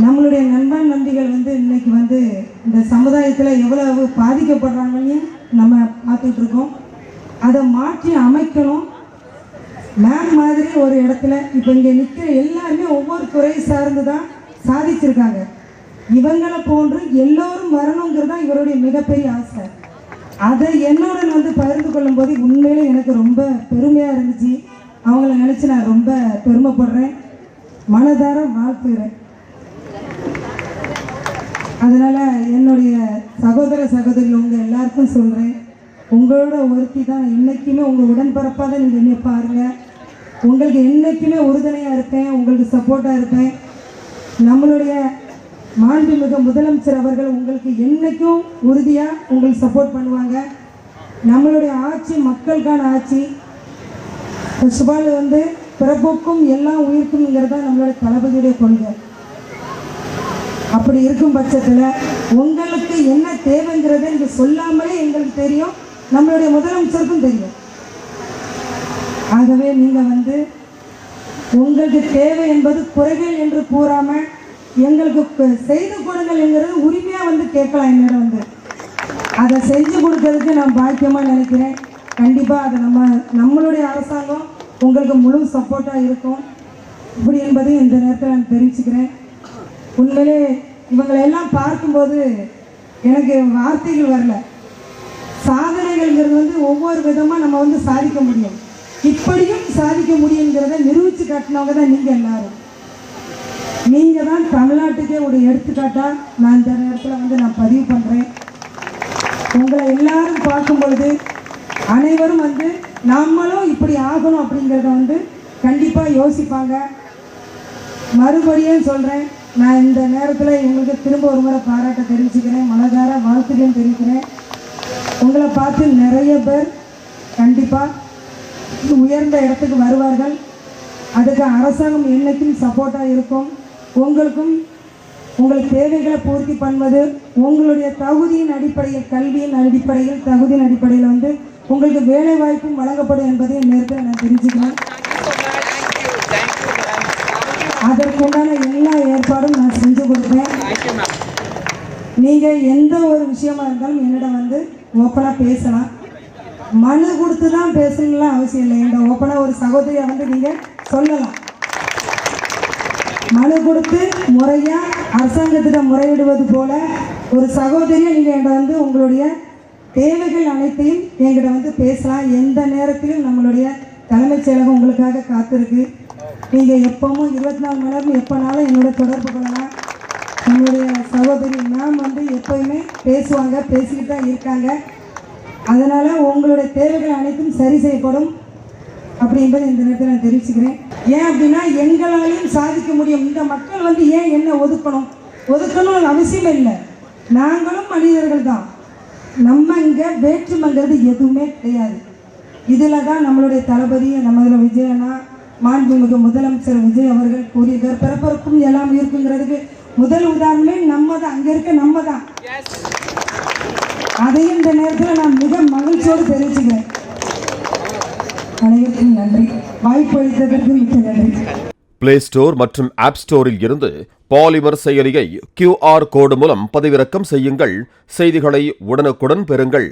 நம்மளுடைய நண்பன் நம்பிகள் இன்னைக்கு இந்த சமுதாயத்தில் எவ்வளவு பாதிக்கப்படுறாங்கன்னு நம்ம பார்த்துட்டு இருக்கோம். அதை மாற்றி அமைக்கணும். மேம் மாதிரி ஒரு இடத்துல இப்போ இங்கே நிற்கிற எல்லாருமே ஒவ்வொரு துறை சார்ந்து தான் சாதிச்சிருக்காங்க. இவங்களை போன்று எல்லோரும் வரணுங்கிறது தான் இவருடைய மிகப்பெரிய ஆசை. அதை என்னோட பகிர்ந்து கொள்ளும்போது உண்மையிலே எனக்கு ரொம்ப பெருமையாக இருந்துச்சு. அவங்கள நினச்சி நான் ரொம்ப பெருமைப்படுறேன், மனதார வாழ்த்துகிறேன். அதனால் என்னுடைய சகோதர சகோதரிகள் உங்கள் எல்லாருக்கும் சொல்கிறேன், உங்களோட ஒருத்தி தான் என்றைக்குமே உங்கள் உடன்பிறப்பாக தான் நீங்கள் என்னை பாருங்கள். உங்களுக்கு என்றைக்குமே உறுதுணையாக இருப்பேன், உங்களுக்கு சப்போர்ட்டாக இருப்பேன். நம்மளுடைய மாண்புமிகு முதலமைச்சர் அவர்கள் உங்களுக்கு என்றைக்கும் உறுதியாக உங்களுக்கு சப்போர்ட் பண்ணுவாங்க. நம்மளுடைய ஆட்சி மக்களுக்கான ஆட்சி. சுபால் பிறப்புக்கும் எல்லாம் உயிர்க்கும்ங்கிறது தான் நம்மளுடைய தளபதியுடைய கொள்கை. அப்படி இருக்கும் பட்சத்தில் உங்களுக்கு என்ன தேவைங்கிறத இங்கே சொல்லாமலே எங்களுக்கு தெரியும், நம்மளுடைய முதலமைச்சருக்கும் தெரியும். ஆகவே நீங்கள் உங்களுக்கு தேவை என்பது குறைகள் என்று கூறாமல் எங்களுக்கு செய்து கொடுங்கள் என்கிறது உரிமையாக கேட்கலாம். என்னிடம் அதை செஞ்சு கொடுக்கறதுக்கு நான் பாக்கியமாக நினைக்கிறேன். கண்டிப்பாக அதை நம்மளுடைய அரசாங்கம் உங்களுக்கு முழு சப்போர்ட்டாக இருக்கும் இப்படி என்பதையும் இந்த நேரத்தில் நான் தெரிவிச்சுக்கிறேன். உண்மையிலே இவங்களெல்லாம் பார்க்கும்போது எனக்கு வார்த்தைகள் வரல. சாதனைகள்ங்கிறது ஒவ்வொரு விதமாக நம்ம சாதிக்க முடியும், இப்படியும் சாதிக்க முடியுங்கிறத நிரூபித்து காட்டினவங்க தான் நீங்கள் எல்லாரும். நீங்கள் தான் தமிழ்நாட்டுக்கே ஒரு எடுத்துக்காட்டாக நான் இந்த நேரத்தில் நான் பதிவு பண்ணுறேன். உங்களை எல்லாரும் பார்க்கும் பொழுது அனைவரும் நம்மளும் இப்படி ஆகணும் அப்படிங்கிறத கண்டிப்பாக யோசிப்பாங்க. மறுபடியும் சொல்கிறேன், நான் இந்த நேரத்தில் இவங்களுக்கு திரும்ப ஒரு முறை பாராட்ட தெரிவிச்சுக்கிறேன், மனதார வாழ்த்துக்களும் தெரிவிக்கிறேன். உங்களை பார்த்து நிறைய பேர் கண்டிப்பாக உயர்ந்த இடத்துக்கு வருவார்கள். அதுக்கு அரசாங்கம் என்றைக்கும் சப்போர்ட்டாக இருக்கும். உங்களுக்கும் உங்கள் தேவைகளை பூர்த்தி பண்ணுவது உங்களுடைய தகுதியின் அடிப்படையில், கல்வியின் அடிப்படையில், தகுதியின் அடிப்படையில் உங்களுக்கு வேலை வாய்ப்பும் வழங்கப்படும் என்பதை நேரத்தில் நான் தெரிஞ்சுக்கிறேன். அதற்குண்டான எல்லா ஏற்பாடும் நான் செஞ்சு கொடுப்பேன். நீங்கள் எந்த ஒரு விஷயமா இருந்தாலும் என்னிடம் ஓப்பனாக பேசலாம். மனு கொடுத்து தான் பேசணும்லாம் அவசியம் இல்லை. எங்கள் ஓப்பனாக ஒரு சகோதரியை நீங்கள் சொல்லலாம். மனு கொடுத்து முறையாக அரசாங்கத்திடம் முறையிடுவது போல ஒரு சகோதரியை நீங்கள் என்கிட்ட உங்களுடைய தேவைகள் அனைத்தையும் என்கிட்ட பேசலாம். எந்த நேரத்திலும் நம்மளுடைய தலைமைச் செயலகம் உங்களுக்காக காத்திருக்கு. நீங்கள் எப்பவும் 24 மணி நேரம் எப்போனாலும் என்னோட தொடர்பு கொள்ளலாம். நம்மளுடைய சகோதரி மேம் எப்போயுமே பேசுவாங்க, பேசிக்கிட்டு தான் இருக்காங்க. அதனால் உங்களுடைய தேவைகள் அனைத்தும் சரி செய்யப்படும் அப்படி என்பதை இந்த நேரத்தில் நான் தெரிவிச்சுக்கிறேன். ஏன் அப்படின்னா எங்களாலையும் சாதிக்க முடியும். இந்த மக்கள் ஏன் என்ன ஒதுக்கணும்னு அவசியம் இல்லை. நாங்களும் மனிதர்கள் தான். நம்ம இங்கே வேற்றுமைங்கிறது எதுவுமே கிடையாது. இதில் தான் நம்மளுடைய தளபதி நம்மள விஜயனா மாண்புமிகு முதலமைச்சர் விஜய் அவர்கள் கூறியிருக்கார், பிறப்பருக்கும் எல்லாம் இருக்குங்கிறதுக்கு முதல் உதாரணமே நம்ம தான். அங்கே இருக்க நம்ம தான். அதையும் இந்த நேரத்தில் நான் மிக மகிழ்ச்சியோடு தெரிவிச்சுக்கிறேன். அனைவருக்கும் நன்றி. வாய்ப்பு அளித்ததற்கு மிக்க நன்றி. பிளே ஸ்டோர் மற்றும் ஆப் ஸ்டோரில் இருந்து பாலிமர் செயலியை QR கோடு மூலம் பதிவிறக்கம் செய்யுங்கள். செய்திகளை உடனுக்குடன் பெறுங்கள்.